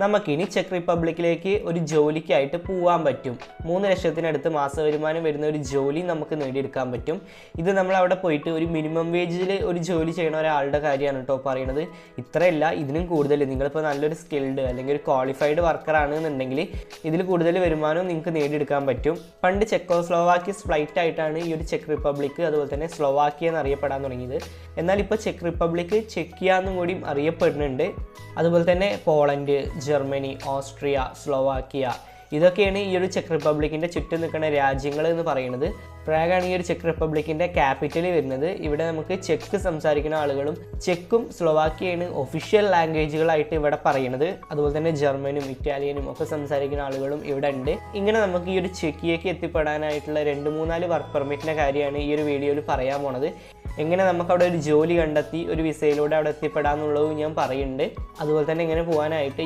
നമുക്കിനി ചെക്ക് റിപ്പബ്ലിക്കിലേക്ക് ഒരു ജോലിക്കായിട്ട് പോകാൻ പറ്റും. 3 ലക്ഷത്തിനടുത്ത് മാസവരുമാനം വരുന്ന ഒരു ജോലി നമുക്ക് നേടിയെടുക്കാൻ പറ്റും. ഇത് നമ്മൾ അവിടെ പോയിട്ട് ഒരു മിനിമം വേജിൽ ഒരു ജോലി ചെയ്യണ ഒരാളുടെ കാര്യമാണ് കേട്ടോ പറയുന്നത്. ഇത്രയല്ല, ഇതിനും കൂടുതൽ. നിങ്ങളിപ്പോൾ നല്ലൊരു സ്കിൽഡ് അല്ലെങ്കിൽ ഒരു ക്വാളിഫൈഡ് വർക്കർ ആണെന്നുണ്ടെങ്കിൽ ഇതിൽ കൂടുതൽ വരുമാനവും നിങ്ങൾക്ക് നേടിയെടുക്കാൻ പറ്റും. പണ്ട് ചെക്കോസ്ലോവാക്കിയസ് ഫ്ലൈറ്റ് ആയിട്ടാണ് ഈ ഒരു ചെക്ക് റിപ്പബ്ലിക്ക് അതുപോലെ തന്നെ സ്ലോവാക്കിയ എന്നറിയപ്പെടാൻ തുടങ്ങിയത്. എന്നാൽ ഇപ്പോൾ ചെക്ക് റിപ്പബ്ലിക്ക് ചെക്കിയ എന്നും കൂടി അറിയപ്പെടുന്നുണ്ട്. അതുപോലെ തന്നെ പോളണ്ട്, ജർമ്മനി, ഓസ്ട്രിയ, സ്ലോവാക്കിയ ഇതൊക്കെയാണ് ഈ ഒരു ചെക്ക് റിപ്പബ്ലിക്കിൻ്റെ ചുറ്റും നിൽക്കുന്ന രാജ്യങ്ങൾ എന്ന് പറയുന്നത്. പ്രാഗാണ് ഈ ഒരു ചെക്ക് റിപ്പബ്ലിക്കിൻ്റെ ക്യാപിറ്റൽ വരുന്നത്. ഇവിടെ നമുക്ക് ചെക്ക് സംസാരിക്കുന്ന ആളുകളും ചെക്കും സ്ലോവാക്കിയയാണ് ഒഫീഷ്യൽ ലാംഗ്വേജുകളായിട്ട് ഇവിടെ പറയുന്നത്. അതുപോലെ തന്നെ ജർമ്മനും ഇറ്റാലിയനും ഒക്കെ സംസാരിക്കുന്ന ആളുകളും ഇവിടെ ഉണ്ട്. ഇങ്ങനെ നമുക്ക് ഈ ഒരു ചെക്കിയേക്ക് എത്തിപ്പെടാനായിട്ടുള്ള 2-3-4 വർക്ക് പെർമിറ്റിൻ്റെ കാര്യമാണ് ഈ ഒരു വീഡിയോയിൽ പറയാൻ പോണത്. എങ്ങനെ നമുക്ക് അവിടെ ഒരു ജോലി കണ്ടെത്തി ഒരു വിസയിലൂടെ അവിടെ എത്തിപ്പെടാമെന്നുള്ളതും ഞാൻ പറയുന്നുണ്ട്. അതുപോലെ തന്നെ എങ്ങനെ പോകാനായിട്ട്